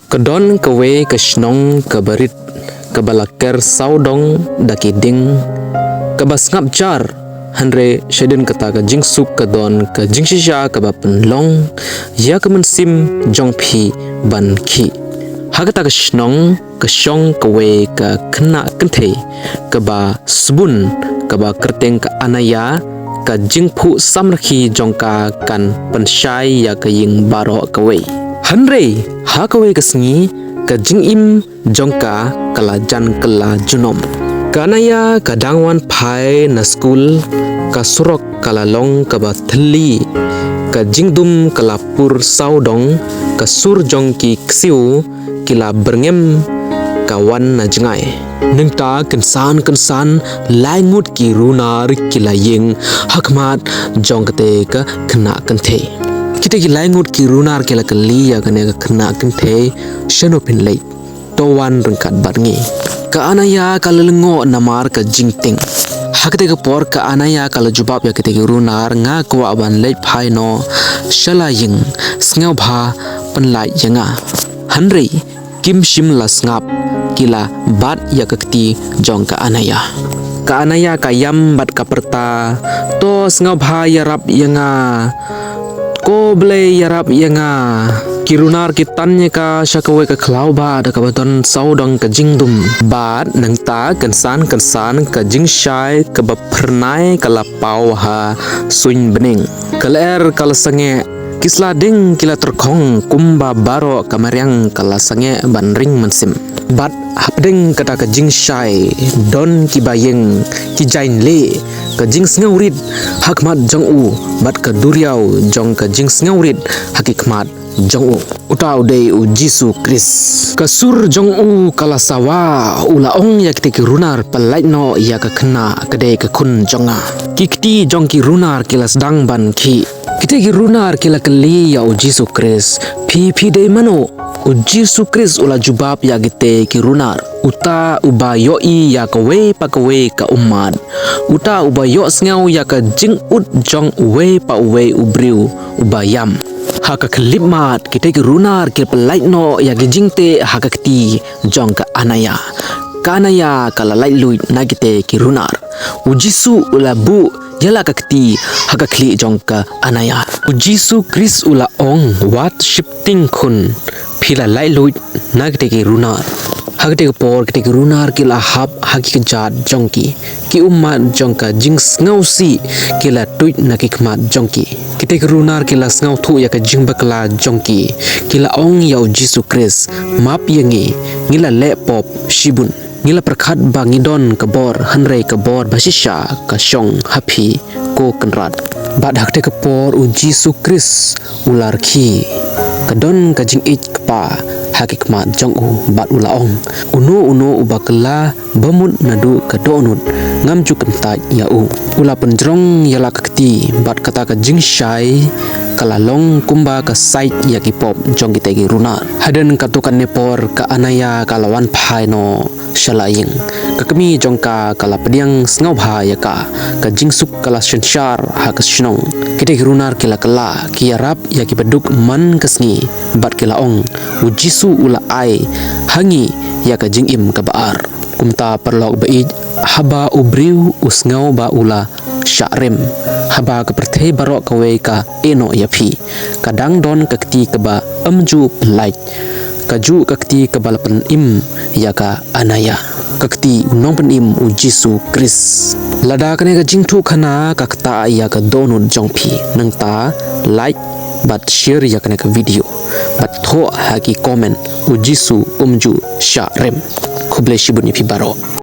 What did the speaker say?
Kedon kewe kesnong keberit kebalaker saudong dakiding kebasngap jar Hanre syedin kata ke jingsuk kedon ke jingshisha ke penlong ya ke mensim jongpi ban ki hagata ke shnong ke syong kewe ke kena kente ke ba sebun ke ba kerteng ke anaya ke jingpu samraki jongka kan pensyai ya ke ying baro kewe Hanre ha kewe ke sengi ke jingim jongka kala jan kala junom Kanaya kadangwan pai na school ka surok kalalong ka bathli ka jingdum kalapur saudong ka surjong ki ksiu kila berngem kawan na jengai ningta kensan langut ki runar kila yeng hakmat jong kate ka kena kente kita ki langut ki runar kila kali ya kane ka kena kente shenopin late towan rengkat barngi ka anaya kalalengo namar ka jingting hakte ka por ka anaya kala jubab ya kete runar nga kwa ban leit phai no shala ying sngaw bha panlai yanga hanrei kim shim la snap kila bat ya kakti jong ka anaya ka yam bat ka perta to sngaw bha ya rap yanga ko ble ya rap yanga kirunar kitannya ka syakawe ka klau ba da ka baton saudong ka jingdum bat nangta kensan ka jingshai ka bapernai kala pau ha suin bening kaler kala sange kisla ding kila terkong kumba baro kamaryang kala sange banring mensim bat hapding kata ka jingshai don kibayeng kijain le ka jing ngaurit hakmat jong u bat ka duriau jong ka jing ngaurit hakikmat jong u utau de u Jisu Kris kasur jong u kala sawa ulaong ya kiti runar palait no ya ka kena kade ka kun jonga kikti jong ki runar kila sedang ban ki kiti runar kila kali ya u Jisu Kris pi de mano u Jisu Kris ula jubab ya gite ki runar uta ubayo i ya ka we pa ka we ka umat uta ubayo sngau ya ka jing ut jong we pa we ubriu ubayam haka kelipmat kita ki runar ki pelait no ya ki jingte haka kti jong ka anaya kala lait luit na kite ki runar ujisu ula bu yala ka kti haka kli jong ka anaya ujisu Kris ula ong wat shifting kun phila lait luit na kite ki runar hagte por kite ki runar kila hap haki jat jongki ki ummat jongka jing ngausi kila tuit na kikmat jongki kite ki runar kila ngau thu ya ka jing bakla jongki kila ong yau Jisu Kris map yangi ngila le pop shibun ngila perkhat bangidon kabor hanrei kabor basisha ka shong happy ko kenrat bad hakte ka por u Jisu Kris ular ki kadon ka jing ich kpa hakikmat jong u bat ulaong uno ubakla bamut nadu kadonut ngamju kentai ya u ula penjrong yala kakti bat kata ka jingshai kalalong kumba ka site ya kipop jong kita ki runar haden katukan nepor ka anaya kalawan phai no shalaying kakami jongka kala pediang sngaw bha ya ka jingsuk kala shenshar ha ka shnong kita ki runar kila kala ki yarap ya ki beduk man kasngi bat kila ong u Jisu ula ai hangi ya ka jingim ka baar kumta perlok baij haba ubriu usngau ba ula syarem haba ka perthei barok ka we ka eno yapi kadang don kakti ka ba amju pelait kaju kakti ka balapan im ya ka anaya kakti unong pen im u Jisu Kris lada kane ka jingthu khana kakta ya ka donut jongpi nangta like bat share ya kane ka video bat tho haki comment u Jisu umju syarem khuble shibun ipi baro